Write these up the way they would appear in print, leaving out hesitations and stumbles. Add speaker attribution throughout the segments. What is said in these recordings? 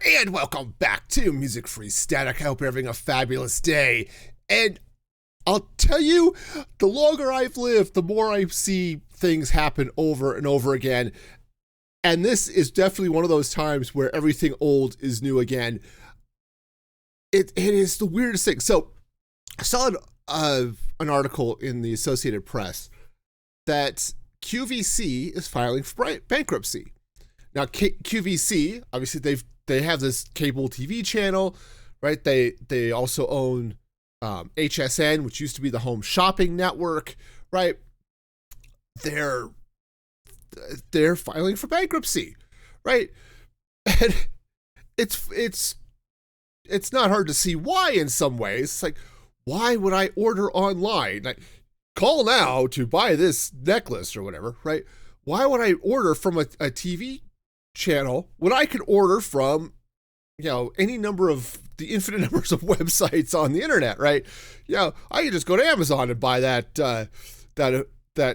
Speaker 1: And welcome back to Music Free Static. I hope you're having a fabulous day. And I'll tell you, the longer I've lived, the more I see things happen over and over again. And this is definitely one of those times where everything old is new again. It is the weirdest thing. So I saw an article in the Associated Press that QVC is filing for bankruptcy. Now, QVC, obviously, they have this cable TV channel, right? They also own HSN, which used to be the Home Shopping Network, right? They're filing for bankruptcy, right? And it's not hard to see why in some ways. It's like, why would I order online? Like, call now to buy this necklace or whatever, right? Why would I order from a TV channel when I could order from, any number of the infinite numbers of websites on the internet, right? I could just go to Amazon and buy that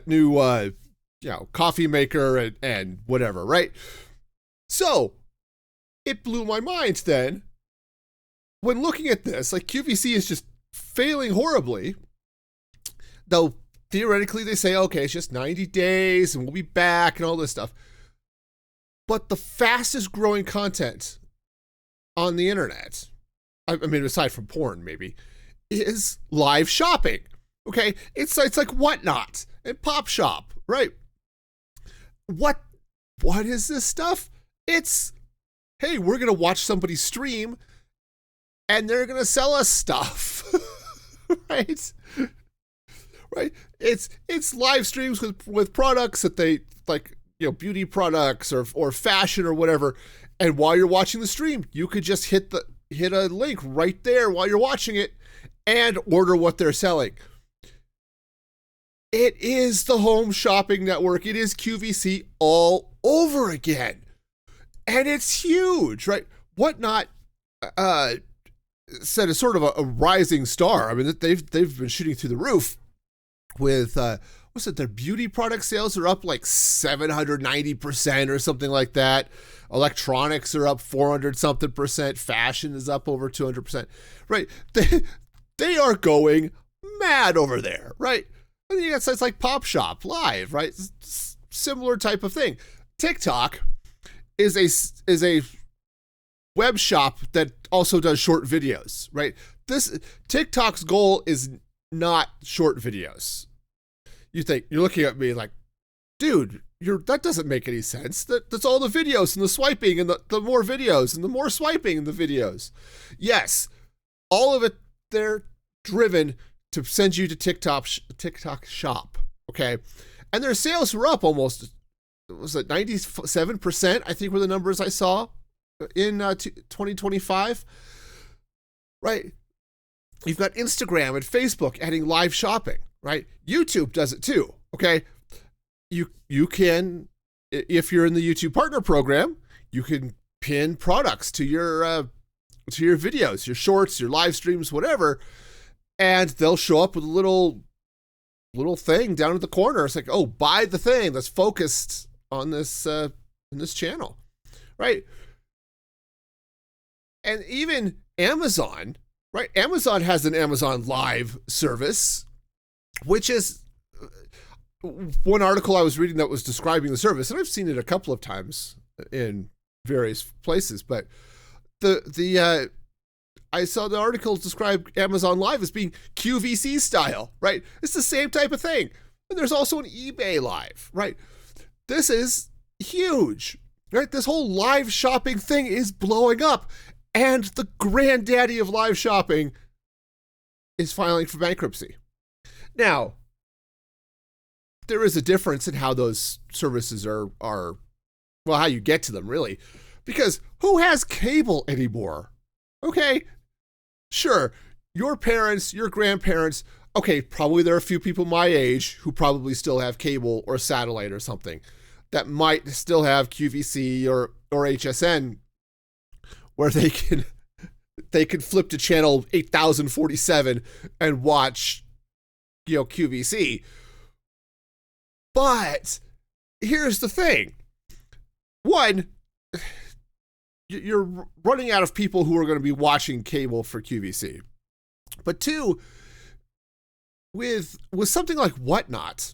Speaker 1: new coffee maker and whatever, right? So it blew my mind then when looking at this, like QVC is just failing horribly, though theoretically they say, okay, it's just 90 days and we'll be back and all this stuff. But the fastest growing content on the internet, I mean, aside from porn maybe, is live shopping. Okay, it's like Whatnot and Pop Shop, right? What is this stuff? It's, hey, we're gonna watch somebody stream, and they're gonna sell us stuff, right? Right? It's live streams with products that they like. Beauty products or fashion or whatever. And while you're watching the stream, you could just hit a link right there while you're watching it and order what they're selling. It is the Home Shopping Network. It is QVC all over again. And it's huge, right? Whatnot said it's sort of a rising star. I mean, they've been shooting through the roof with their beauty product sales are up like 790% or something like that. Electronics are up 400 something percent. Fashion is up over 200%, right? They are going mad over there, right? And you got sites like Pop Shop Live, right? Similar type of thing. TikTok is a web shop that also does short videos, right? TikTok's goal is not short videos. You're looking at me like, dude, that doesn't make any sense. That's all the videos and the swiping and the more videos and the more swiping in the videos. Yes, all of it, they're driven to send you to TikTok shop, okay? And their sales were up almost, was it 97%, I think were the numbers I saw in 2025, right? You've got Instagram and Facebook adding live shopping, right? YouTube does it too, okay? You can, if you're in the YouTube Partner Program, you can pin products to your videos, your shorts, your live streams, whatever, and they'll show up with a little thing down at the corner. It's like, oh, buy the thing that's focused on this in this channel, right? And even Amazon, right? Amazon has an Amazon Live service, which is one article I was reading that was describing the service, and I've seen it a couple of times in various places, but I saw the article describe Amazon Live as being QVC style, right? It's the same type of thing. And there's also an eBay Live, right? This is huge, right? This whole live shopping thing is blowing up, and the granddaddy of live shopping is filing for bankruptcy. Now, there is a difference in how those services are how you get to them, really. Because who has cable anymore? Okay, sure, your parents, your grandparents, okay, probably there are a few people my age who probably still have cable or satellite or something that might still have QVC or HSN where they can flip to channel 8047 and watch QVC. But here's the thing. One, you're running out of people who are going to be watching cable for QVC. But two, with something like Whatnot,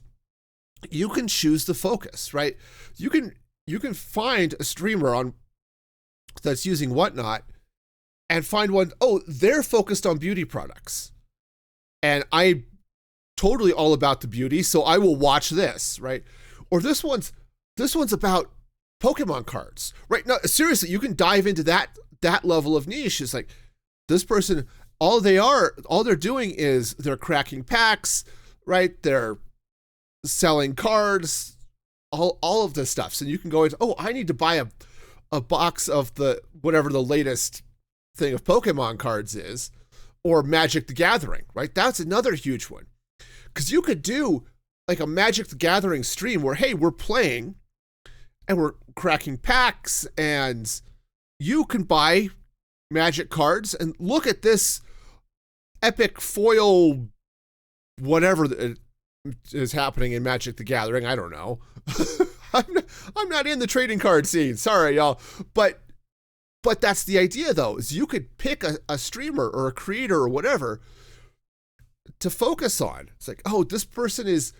Speaker 1: you can choose the focus, right? You can find a streamer on that's using Whatnot and find one, oh, they're focused on beauty products. And I totally all about the beauty, so I will watch this, right? Or this one's about Pokemon cards, right? No, seriously, you can dive into that level of niche. It's like this person, all they're doing is they're cracking packs, right? They're selling cards, all of this stuff. So you can go into, oh, I need to buy a box of the whatever the latest thing of Pokemon cards is, or Magic the Gathering, right? That's another huge one. Because you could do like a Magic the Gathering stream where, hey, we're playing and we're cracking packs and you can buy Magic cards and look at this epic foil whatever is happening in Magic the Gathering. I don't know. I'm not in the trading card scene. Sorry, y'all. But that's the idea, though, is you could pick a streamer or a creator or whatever to focus on. It's like, oh, this person is...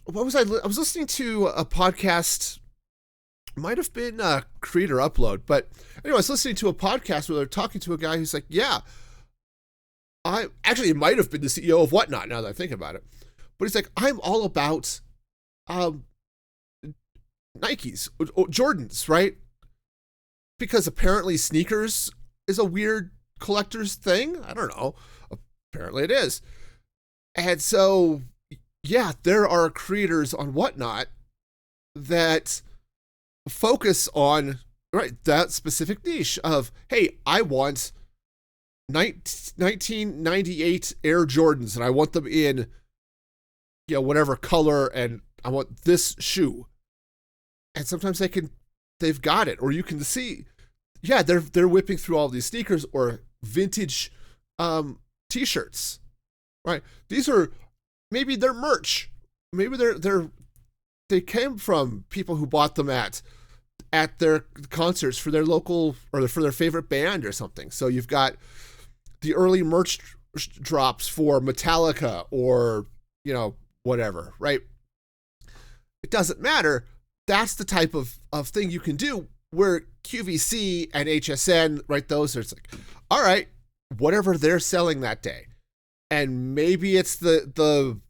Speaker 1: What was I was listening to a podcast, might have been Creator Upload, but anyway, I was listening to a podcast where they're talking to a guy who's like, yeah, it might have been the CEO of Whatnot, now that I think about it. But he's like, I'm all about Nikes, or Jordans, right? Because apparently sneakers is a weird collector's thing. I don't know. Apparently it is. And so, yeah, there are creators on Whatnot that focus on, right, that specific niche of, hey, I want 1998 Air Jordans and I want them in, you know, whatever color, and I want this shoe. And sometimes they've got it, or you can see, yeah, they're whipping through all these sneakers or vintage t-shirts, right? These are, maybe they're merch. Maybe they came from people who bought them at their concerts for their local or for their favorite band or something. So you've got the early merch drops for Metallica or, you know, whatever, right? It doesn't matter. That's the type of thing you can do where QVC and HSN, right, those are, it's like, all right, whatever they're selling that day. And maybe it's the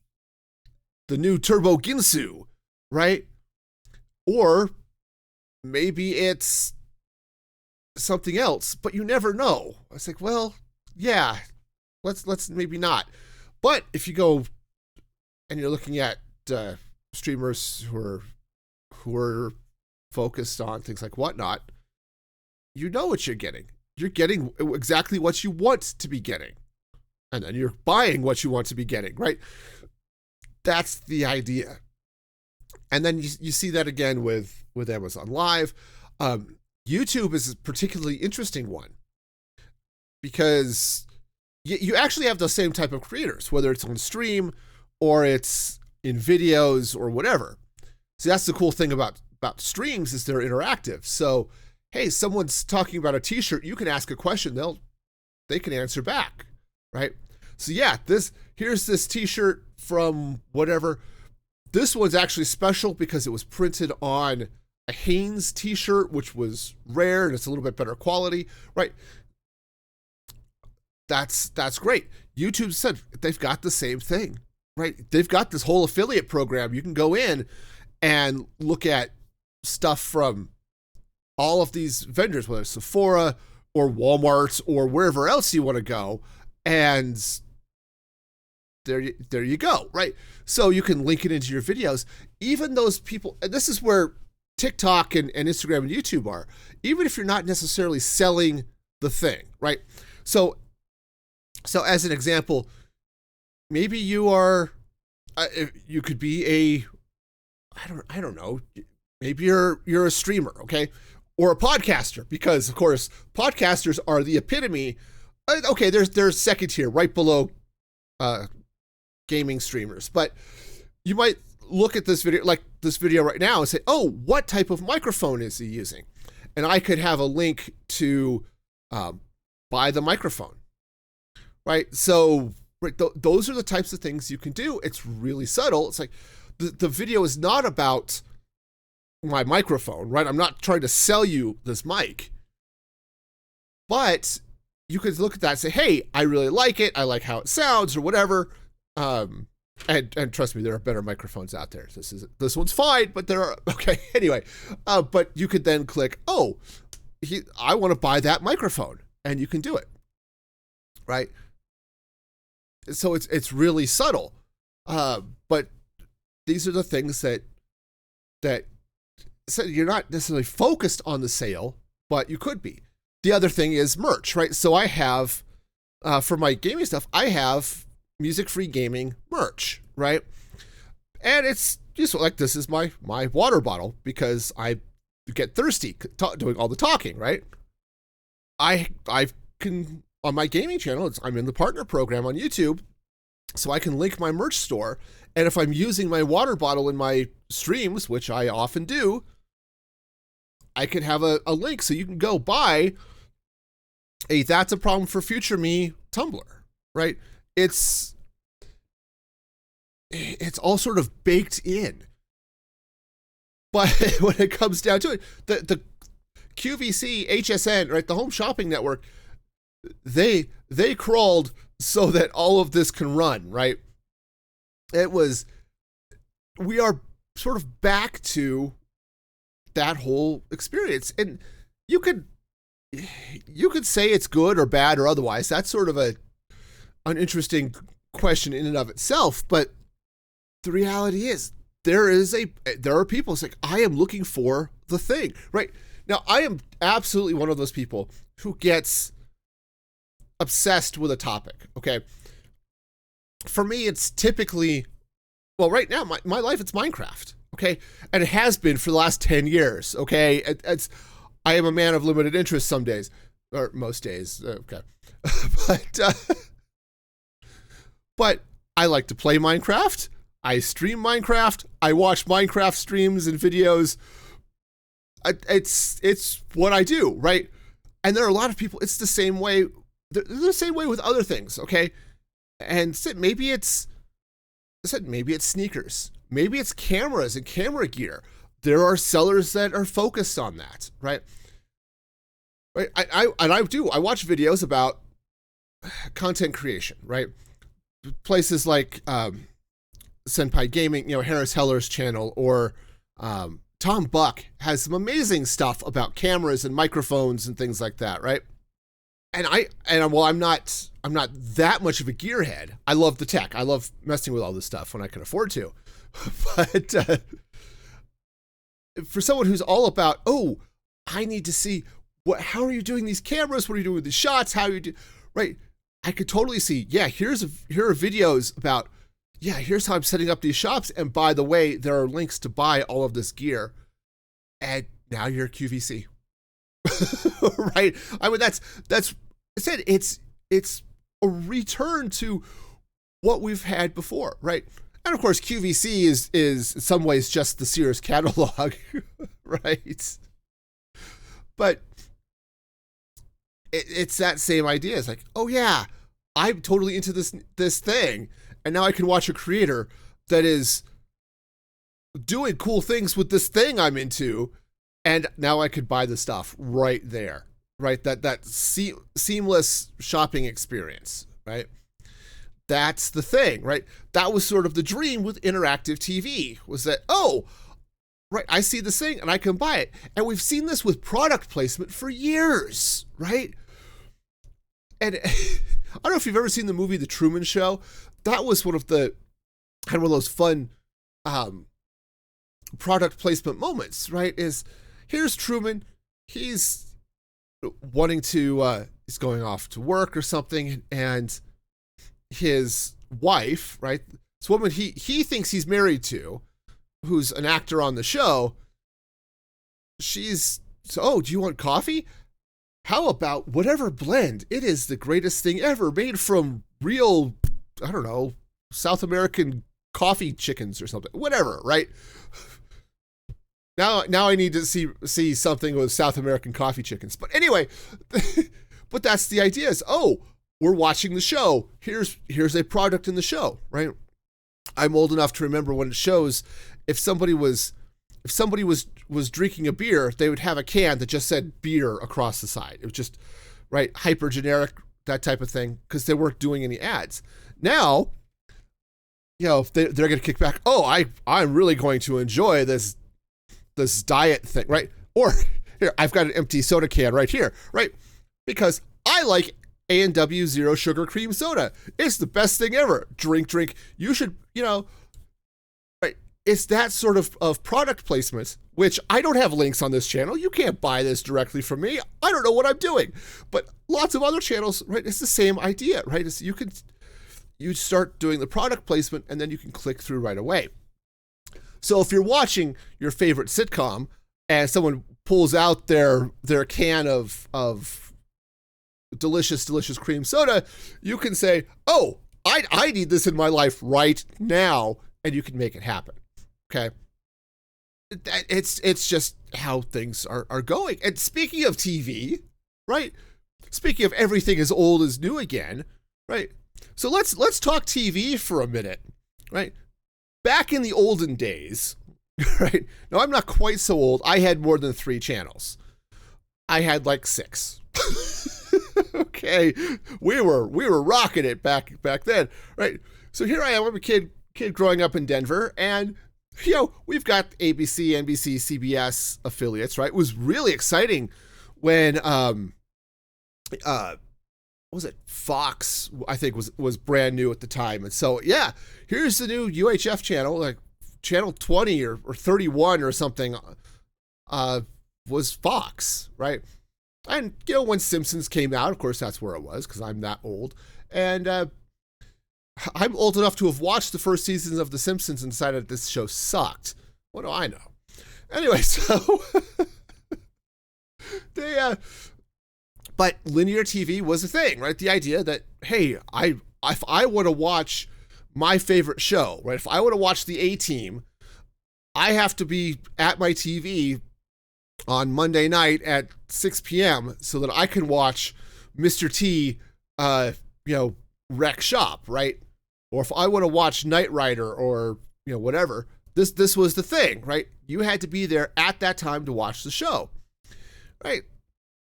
Speaker 1: new Turbo Ginsu, right? Or maybe it's something else, but you never know. It's like, well, yeah, let's maybe not. But if you go and you're looking at streamers who are focused on things like Whatnot, you know what you're getting. You're getting exactly what you want to be getting. And then you're buying what you want to be getting, right? That's the idea. And then you see that again with Amazon Live. YouTube is a particularly interesting one because you actually have the same type of creators, whether it's on stream or it's in videos or whatever. So that's the cool thing about streams is they're interactive. So, hey, someone's talking about a t-shirt, you can ask a question, they can answer back, right? So yeah, here's this t-shirt from whatever. This one's actually special because it was printed on a Hanes t-shirt, which was rare and it's a little bit better quality, right? That's great. YouTube said they've got the same thing, right? They've got this whole affiliate program. You can go in and look at stuff from all of these vendors, whether it's Sephora or Walmart or wherever else you want to go, and there you go, right? So you can link it into your videos. Even those people, and this is where TikTok and Instagram and YouTube are, even if you're not necessarily selling the thing, right? So as an example, maybe you are, you could be I don't know, maybe you're a streamer, okay? Or a podcaster, because of course, podcasters are the epitome. Okay, there's second tier, right below gaming streamers. But you might look at this video, like this video right now, and say, oh, what type of microphone is he using? and I could have a link to buy the microphone, right? So right, those are the types of things you can do. It's really subtle. It's like the video is not about my microphone, right? I'm not trying to sell you this mic, but you could look at that and say, hey, I really like it. I like how it sounds or whatever. And trust me, there are better microphones out there. This one's fine, but there are, okay, anyway. But you could then click, oh, I want to buy that microphone, and you can do it, right? So it's really subtle. But these are the things that so you're not necessarily focused on the sale, but you could be. The other thing is merch, right? So I have, for my gaming stuff, I have music-free gaming merch, right? And it's useful. Like, this is my water bottle because I get thirsty doing all the talking, right? I can, on my gaming channel, I'm in the partner program on YouTube, so I can link my merch store. And if I'm using my water bottle in my streams, which I often do, I can have a link so you can go buy a That's a Problem for Future Me tumbler, right? It's all sort of baked in. But when it comes down to it, the QVC, HSN, right, the Home Shopping Network, they crawled so that all of this can run, right? We are sort of back to that whole experience. And you could say it's good or bad or otherwise. That's sort of an interesting question in and of itself. But the reality is there are people, it's like, I am looking for the thing, right? Now, I am absolutely one of those people who gets obsessed with a topic, okay? For me, it's typically, well, right now, my life, it's Minecraft, okay? And it has been for the last 10 years, okay? I am a man of limited interest some days, or most days, okay. But I like to play Minecraft. I stream Minecraft. I watch Minecraft streams and videos. It's what I do, right? And there are a lot of people, it's the same way. They're the same way with other things, okay? And maybe it's sneakers. Maybe it's cameras and camera gear. There are sellers that are focused on that, right? Right. I watch videos about content creation, right? Places like Senpai Gaming, Harris Heller's channel, or Tom Buck has some amazing stuff about cameras and microphones and things like that, right? And I'm not that much of a gearhead. I love the tech. I love messing with all this stuff when I can afford to. But for someone who's all about, oh, I need to see how are you doing these cameras? What are you doing with the shots? How are you do, right? I could totally see, yeah, here are videos about, yeah, here's how I'm setting up these shops. And by the way, there are links to buy all of this gear. And now you're QVC. Right? I mean, that's I said it's a return to what we've had before, right? And of course, QVC is in some ways just the Sears catalog, right? But it's that same idea. It's like, oh yeah, I'm totally into this thing, and now I can watch a creator that is doing cool things with this thing I'm into, and now I could buy the stuff right there, right? That seamless shopping experience, right? That's the thing, right? That was sort of the dream with interactive TV, was that, oh, right, I see this thing and I can buy it. And we've seen this with product placement for years, right? And I don't know if you've ever seen the movie The Truman Show. That was one of those fun product placement moments, right? Is here's Truman, he's wanting to, he's going off to work or something, and his wife, right, this woman he thinks he's married to, who's an actor on the show, she's, so, oh, do you want coffee? How about whatever blend? It is the greatest thing ever, made from real, I don't know, South American coffee chickens or something, whatever, right? Now I need to see something with South American coffee chickens. But anyway, but that's the idea is, oh, we're watching the show. Here's a product in the show, right? I'm old enough to remember when it shows if somebody was drinking a beer, they would have a can that just said beer across the side. It was just, right, hyper generic, that type of thing, because they weren't doing any ads. Now, they're going to kick back, oh, I'm really going to enjoy this diet thing, right? Or here, I've got an empty soda can right here, right? Because I like A&W Zero Sugar Cream Soda. It's the best thing ever. Drink. You should, right? It's that sort of product placement, which I don't have links on this channel. You can't buy this directly from me. I don't know what I'm doing. But lots of other channels, right? It's the same idea, right? It's, you start doing the product placement and then you can click through right away. So if you're watching your favorite sitcom and someone pulls out their can of delicious cream soda, you can say, oh, I need this in my life right now, and you can make it happen. Okay. It's just how things are going. And speaking of TV, right? Speaking of everything as old as new again, right? So let's talk TV for a minute, right? Back in the olden days, right? Now, I'm not quite so old. I had more than 3 channels. I had like 6. Okay, we were rocking it back then, right? So here I am. I'm a kid growing up in Denver, and we've got ABC, NBC, CBS affiliates, right? It was really exciting when was it Fox, I think was brand new at the time. And so, yeah, here's the new UHF channel, like channel 20 or 31 or something, was Fox, right? And, when Simpsons came out, of course, that's where it was, because I'm that old. And I'm old enough to have watched the first seasons of The Simpsons and decided this show sucked. What do I know? Anyway, so but linear TV was a thing, right? The idea that, hey, if I want to watch my favorite show, right? If I want to watch the A-Team, I have to be at my TV on Monday night at 6 p.m. so that I can watch Mr. T, wreck shop, right? Or if I want to watch Knight Rider or, whatever, this was the thing, right? You had to be there at that time to watch the show, right?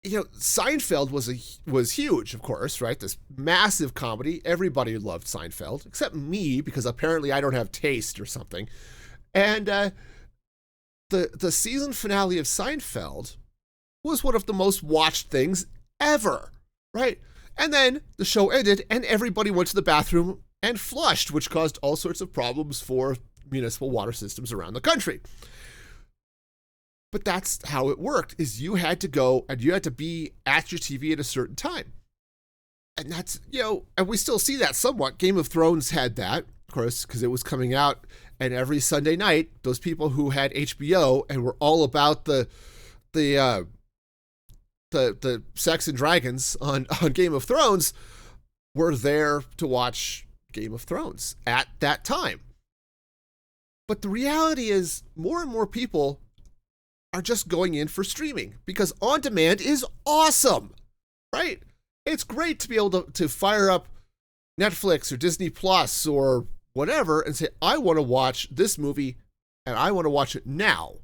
Speaker 1: Seinfeld was huge, of course, right? This massive comedy. Everybody loved Seinfeld, except me, because apparently I don't have taste or something. And the season finale of Seinfeld was one of the most watched things ever, right? And then the show ended, and everybody went to the bathroom and flushed, which caused all sorts of problems for municipal water systems around the country. But that's how it worked, is you had to go and you had to be at your TV at a certain time. And that's, and we still see that somewhat. Game of Thrones had that, of course, because it was coming out. And every Sunday night, those people who had HBO and were all about the sex and dragons on Game of Thrones were there to watch Game of Thrones at that time. But the reality is more and more people are just going in for streaming because on demand is awesome, right? It's great to be able to fire up Netflix or Disney Plus or whatever and say, I want to watch this movie and I want to watch it now.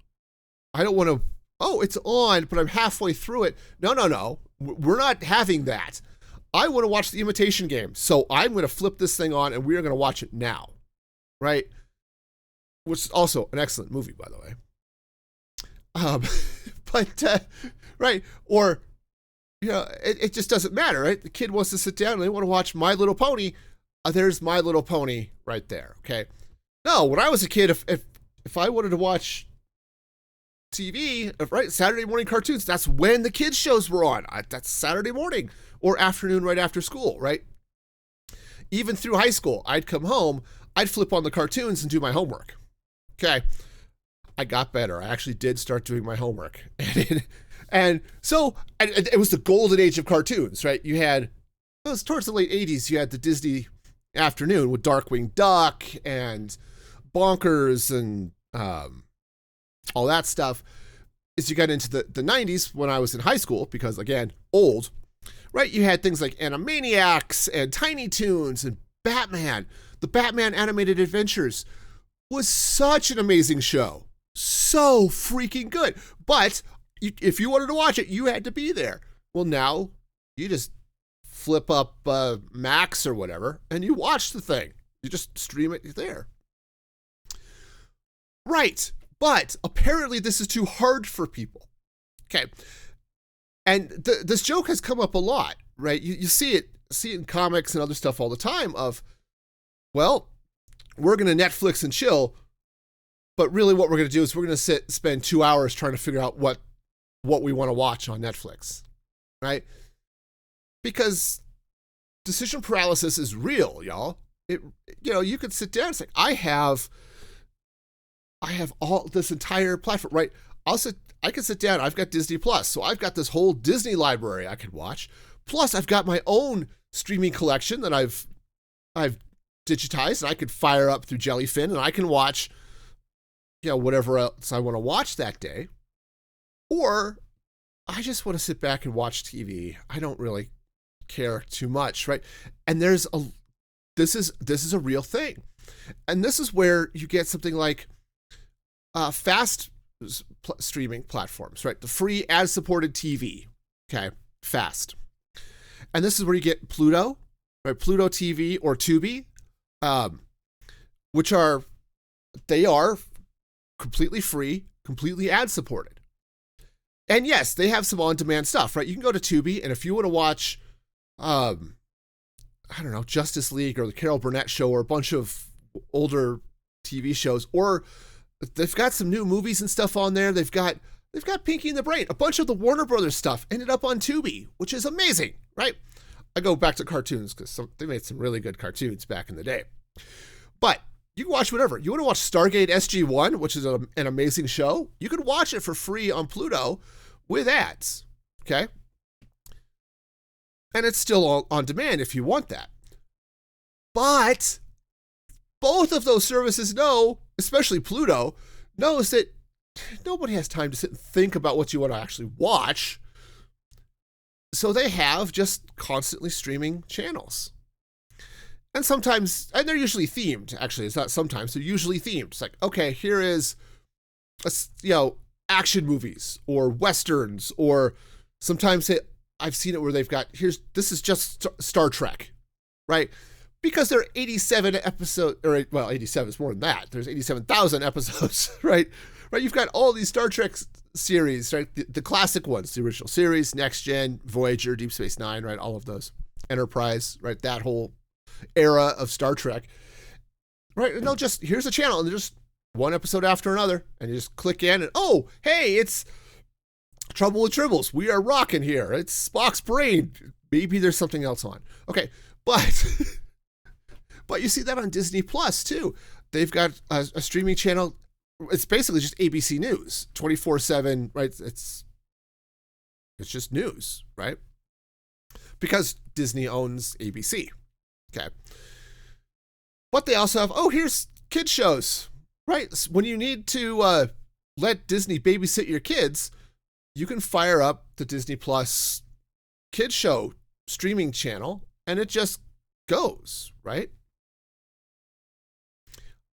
Speaker 1: I don't want to, oh, it's on, but I'm halfway through it. No. We're not having that. I want to watch The Imitation Game. So I'm going to flip this thing on and we're going to watch it now, right? Which is also an excellent movie, by the way. Right. Or, it just doesn't matter, right? The kid wants to sit down and they want to watch My Little Pony. There's My Little Pony right there. Okay. No, when I was a kid, if I wanted to watch TV, right, Saturday morning cartoons, that's when the kids shows were on. That's Saturday morning or afternoon right after school, right? Even through high school, I'd come home, I'd flip on the cartoons and do my homework. Okay. I got better. I actually did start doing my homework. And so it was the golden age of cartoons, right? It was towards the late 80s, you had the Disney afternoon with Darkwing Duck and Bonkers and all that stuff. As you got into the 90s, when I was in high school, because again, old, right? You had things like Animaniacs and Tiny Toons and Batman. The Batman Animated Adventures was such an amazing show. So freaking good. But if you wanted to watch it, you had to be there. Well, now you just flip up Max or whatever, and you watch the thing. You just stream it there. Right. But apparently this is too hard for people. Okay. And this joke has come up a lot, right? You see it in comics and other stuff all the time of, well, we're going to Netflix and chill, but really what we're going to do is we're going to spend 2 hours trying to figure out what we want to watch on Netflix, right? Because decision paralysis is real, y'all. You could sit down and say, I have all this entire platform, right? I can sit down. I've got Disney Plus, so I've got this whole Disney library I could watch. Plus, I've got my own streaming collection that I've digitized, and I could fire up through Jellyfin, and I can watch, whatever else I want to watch that day. Or I just want to sit back and watch TV. I don't really care too much, right? And this is a real thing, and this is where you get something like fast streaming platforms, right? The free ad-supported TV, okay, fast. And this is where you get Pluto, right? Pluto TV or Tubi, which are completely free, completely ad-supported. And yes, they have some on-demand stuff, right? You can go to Tubi, and if you want to watch, Justice League or the Carol Burnett Show or a bunch of older TV shows, or they've got some new movies and stuff on there. They've got Pinky and the Brain. A bunch of the Warner Brothers stuff ended up on Tubi, which is amazing, right? I go back to cartoons because they made some really good cartoons back in the day. But you can watch whatever. You want to watch Stargate SG-1, which is an amazing show? You can watch it for free on Pluto with ads, okay? And it's still on demand if you want that. But both of those services know, especially Pluto, knows that nobody has time to sit and think about what you want to actually watch. So they have just constantly streaming channels. And they're usually themed, actually. It's not sometimes, they're usually themed. It's like, okay, here is, action movies or Westerns, or sometimes I've seen it where they've got, this is just Star Trek, right? Because there are 87 episodes, 87 is more than that. There's 87,000 episodes, right? Right. You've got all these Star Trek series, right? The classic ones, the original series, Next Gen, Voyager, Deep Space Nine, right? All of those. Enterprise, right? That whole era of Star Trek, right? And here's a channel, and they're just one episode after another, and you just click in, and oh, hey, it's Trouble with Tribbles. We are rocking here. It's Spock's brain. Maybe there's something else on. Okay, but but you see that on Disney Plus too. They've got a streaming channel. It's basically just ABC News, 24/7. Right? It's just news, right? Because Disney owns ABC. Okay. But they also have, here's kids shows, right? When you need to let Disney babysit your kids, you can fire up the Disney Plus kids show streaming channel, and it just goes, right?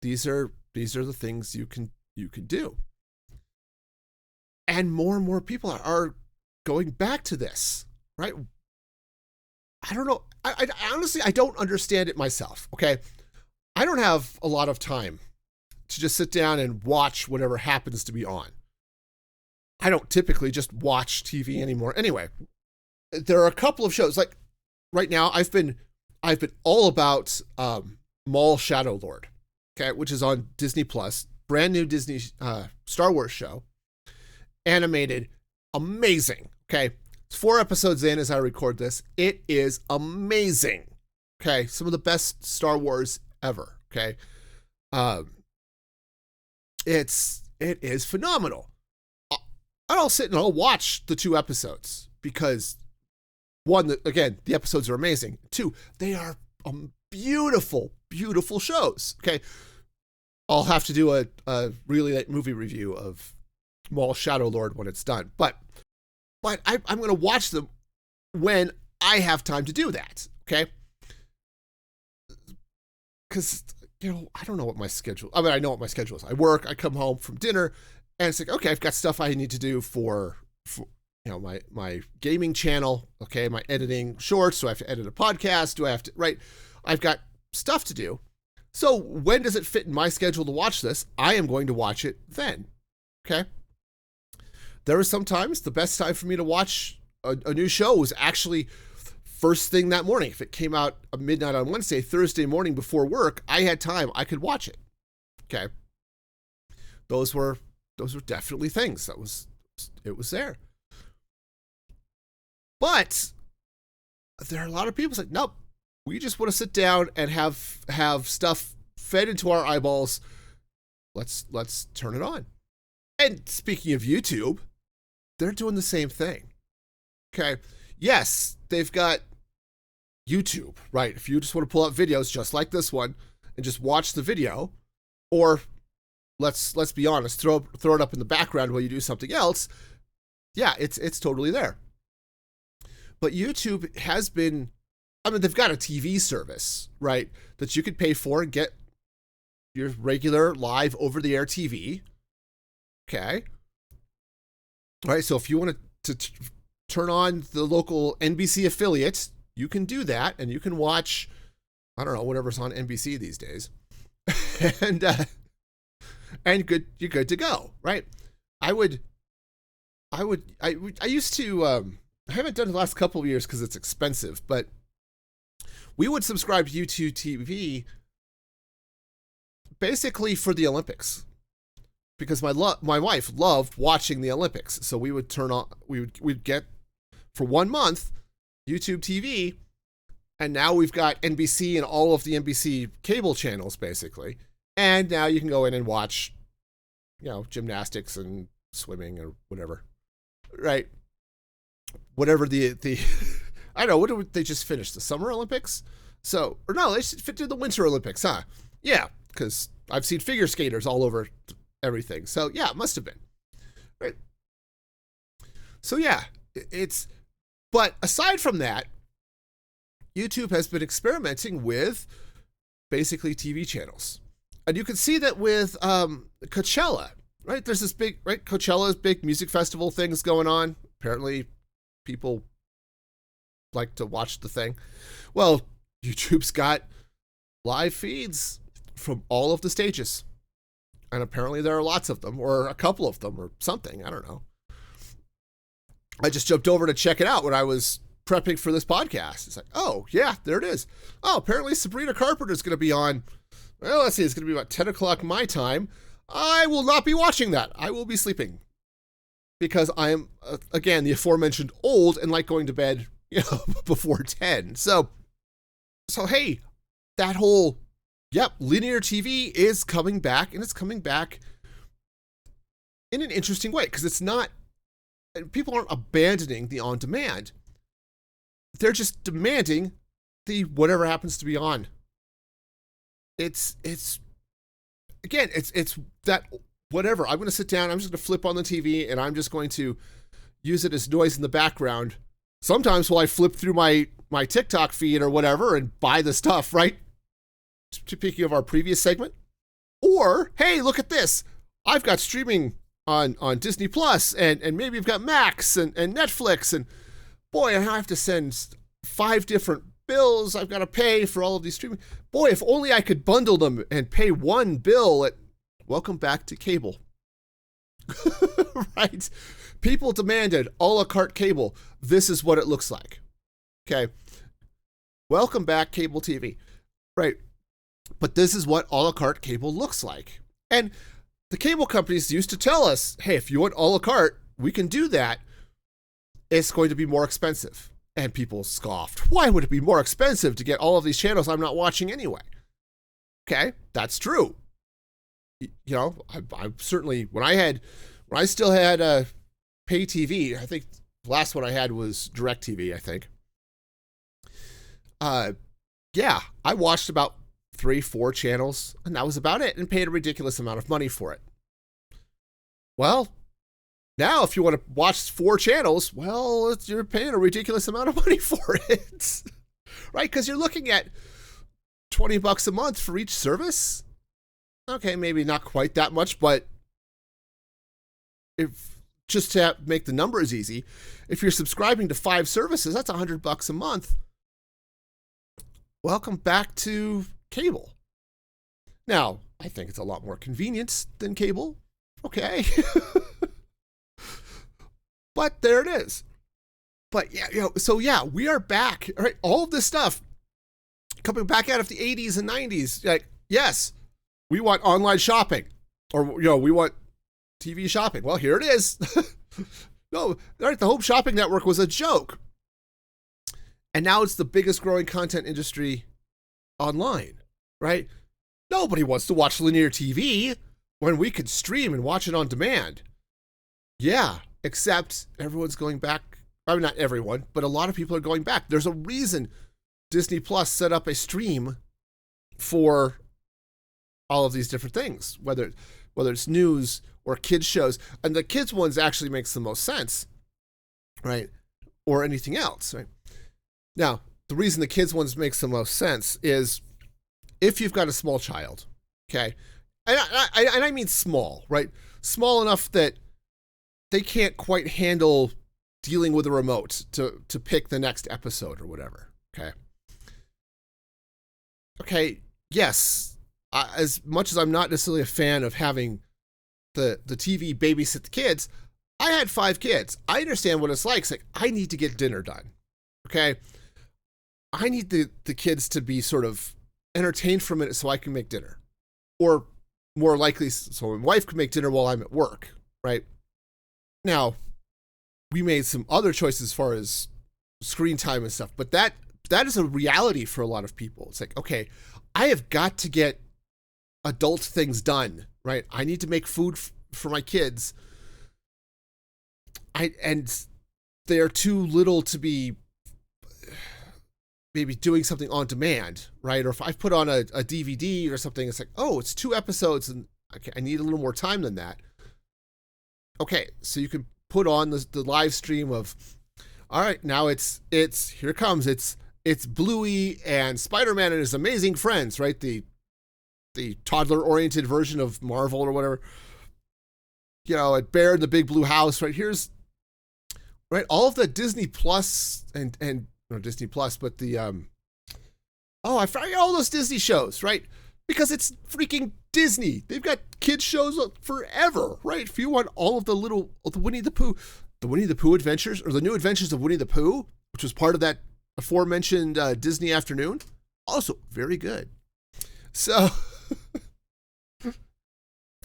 Speaker 1: These are the things you can do. And more people are going back to this, right? I don't know. I honestly, I don't understand it myself, okay? I don't have a lot of time to just sit down and watch whatever happens to be on. I don't typically just watch TV anymore. Anyway, there are a couple of shows. Like right now, I've been all about Maul Shadow Lord, okay, which is on Disney Plus. Brand new Disney Star Wars show, animated, amazing. Okay, it's 4 episodes in as I record this. It is amazing. Okay, some of the best Star Wars ever. Okay, it is phenomenal. I'll sit and I'll watch the 2 episodes because 1, again, the episodes are amazing. 2, they are beautiful, beautiful shows. Okay, I'll have to do a really late movie review of Maul Shadow Lord when it's done. But I'm going to watch them when I have time to do that, okay? Because, I don't know what my schedule, I know what my schedule is. I work, I come home from dinner, and it's like, okay, I've got stuff I need to do for my gaming channel, okay, my editing shorts. Do I have to edit a podcast? Do I have to, right? I've got stuff to do. So when does it fit in my schedule to watch this? I am going to watch it then, okay? There are sometimes the best time for me to watch a new show was actually first thing that morning. If it came out at midnight on Wednesday, Thursday morning before work, I had time, I could watch it, okay? Those were definitely things. It was there. But there are a lot of people like, nope, we just want to sit down and have stuff fed into our eyeballs. Let's turn it on. And speaking of YouTube, they're doing the same thing. Okay. Yes, they've got YouTube, right? If you just want to pull out videos just like this one and just watch the video, or let's be honest, throw it up in the background while you do something else. Yeah, it's totally there. But YouTube has been, they've got a TV service, right, that you could pay for and get your regular live over-the-air TV. Okay. All right, so if you want to turn on the local NBC affiliate, you can do that, and you can watch, I don't know, whatever's on NBC these days. and you're good to go, right? I used to, I haven't done it the last couple of years because it's expensive, but we would subscribe to YouTube TV basically for the Olympics, because my wife loved watching the Olympics. So we would we'd get for 1 month YouTube TV, and now we've got NBC and all of the NBC cable channels basically. And now you can go in and watch, gymnastics and swimming or whatever, right? Whatever the I don't know, what did they just finish? The Summer Olympics? So, or no, they should fit to the Winter Olympics, huh? Yeah, because I've seen figure skaters all over everything. So yeah, it must have been. Right. So yeah, but aside from that, YouTube has been experimenting with basically TV channels. And you can see that with Coachella, right? There's this big, right? Coachella's big music festival things going on. Apparently people like to watch the thing. Well, YouTube's got live feeds from all of the stages. And apparently there are lots of them, or a couple of them, or something. I don't know. I just jumped over to check it out when I was prepping for this podcast. It's like, oh, yeah, there it is. Oh, apparently Sabrina Carpenter's going to be on. Well, let's see, it's going to be about 10 o'clock my time. I will not be watching that. I will be sleeping. Because I am, again, the aforementioned old and like going to bed, before 10. So hey, that whole, linear TV is coming back, and it's coming back in an interesting way, because it's not, people aren't abandoning the on-demand. They're just demanding the whatever happens to be on. It's that whatever. I'm going to sit down, I'm just going to flip on the TV, and I'm just going to use it as noise in the background. Sometimes while I flip through my TikTok feed or whatever and buy the stuff, right? Speaking of our previous segment. Or, hey, look at this. I've got streaming on Disney Plus, and maybe I've got Max and Netflix, and boy, I have to send 5 different bills I've got to pay for all of these streaming. Boy, if only I could bundle them and pay one bill at welcome back to cable. Right? People demanded a la carte cable. This is what it looks like. Okay. Welcome back, cable TV. Right. But this is what a la carte cable looks like. And the cable companies used to tell us, hey, if you want a la carte, we can do that. It's going to be more expensive. And people scoffed. Why would it be more expensive to get all of these channels I'm not watching anyway? Okay, that's true. I certainly, when I still had pay TV, I think the last one I had was DirecTV, I think. I watched about 3-4 channels, and that was about it, and paid a ridiculous amount of money for it. Well, Now, if you want to watch 4 channels, well, you're paying a ridiculous amount of money for it, right? Because you're looking at $20 a month for each service. Okay, maybe not quite that much, but if just to make the numbers easy, if you're subscribing to 5 services, that's $100 a month. Welcome back to cable. Now, I think it's a lot more convenient than cable. Okay. But there it is. But yeah, so yeah, we are back. All right, all of this stuff coming back out of the 80s and 90s. Like, yes, we want online shopping, or we want TV shopping. Well, here it is. No, right, the Home Shopping Network was a joke. And now it's the biggest growing content industry online, right? Nobody wants to watch linear TV when we could stream and watch it on demand. Yeah, except everyone's going back. I mean, not everyone, but a lot of people are going back. There's a reason Disney Plus set up a stream for all of these different things, whether it's news or kids shows. And the kids ones actually makes the most sense, right? Or anything else, right? Now, the reason the kids ones makes the most sense is if you've got a small child, okay? And I mean small, right? Small enough that they can't quite handle dealing with a remote to pick the next episode or whatever, okay? Okay, yes, as much as I'm not necessarily a fan of having the TV babysit the kids, I had 5 kids. I understand what it's like. It's like, I need to get dinner done, okay? I need the kids to be sort of entertained for a minute so I can make dinner. Or more likely, so my wife can make dinner while I'm at work, right? Now, we made some other choices as far as screen time and stuff, but that is a reality for a lot of people. It's like, okay, I have got to get adult things done, right? I need to make food for my kids. And they're too little to be maybe doing something on demand, right? Or if I put on a DVD or something, it's like, oh, it's 2 episodes and okay, I need a little more time than that. Okay, so you can put on the live stream of, all right, now it's here it comes. It's Bluey and Spider-Man and his amazing friends, right? The toddler-oriented version of Marvel or whatever. At Bear in the Big Blue House, right? Here's, right, all of the Disney Plus and no Disney Plus, but the I forgot all those Disney shows, right? Because it's freaking Disney. They've got kids shows forever, right? If you want all of the Winnie the Pooh adventures, or the new adventures of Winnie the Pooh, which was part of that aforementioned Disney Afternoon, also very good. So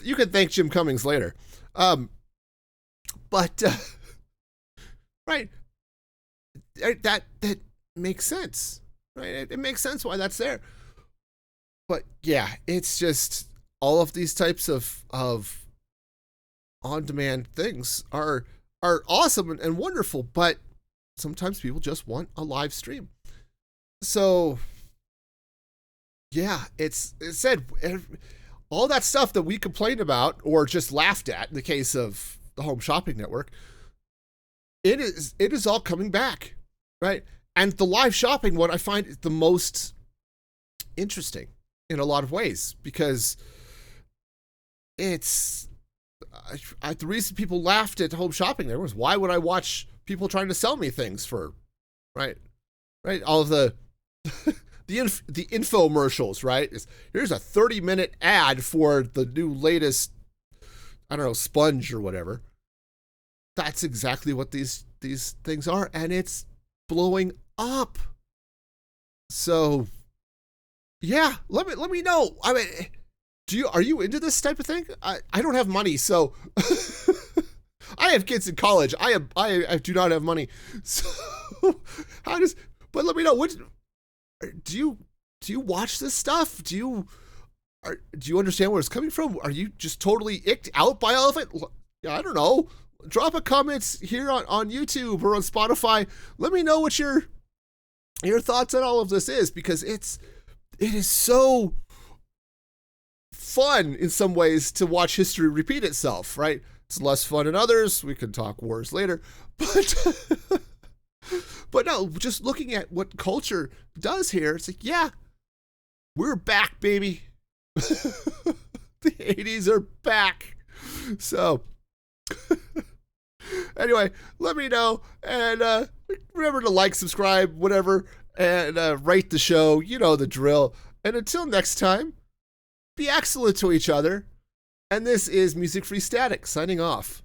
Speaker 1: you can thank Jim Cummings later. But right, that makes sense, right? It makes sense why that's there. But yeah, it's just all of these types of on-demand things are awesome and wonderful, but sometimes people just want a live stream. So yeah, it said all that stuff that we complained about or just laughed at in the case of the Home Shopping Network, it is all coming back, right? And the live shopping one I find is the most interesting in a lot of ways, because it's the reason people laughed at Home Shopping there was, why would I watch people trying to sell me things for, right? All of the the infomercials, right? Here's a 30-minute ad for the new latest, I don't know, sponge or whatever. That's exactly what these things are, and it's blowing up. So yeah, let me know. I mean, are you into this type of thing? I don't have money, so I have kids in college. I do not have money. So but let me know, what do you watch this stuff? Do you understand where it's coming from? Are you just totally icked out by all of it? I don't know. Drop a comment here on YouTube or on Spotify. Let me know what your thoughts on all of this is, because it is so fun in some ways to watch history repeat itself, right? It's less fun in others. We can talk wars later. But but no, just looking at what culture does here, it's like, yeah, we're back, baby. The 80s are back. So anyway, let me know. And remember to like, subscribe, whatever, and rate the show. You know the drill. And until next time, be excellent to each other. And this is Music Free Static signing off.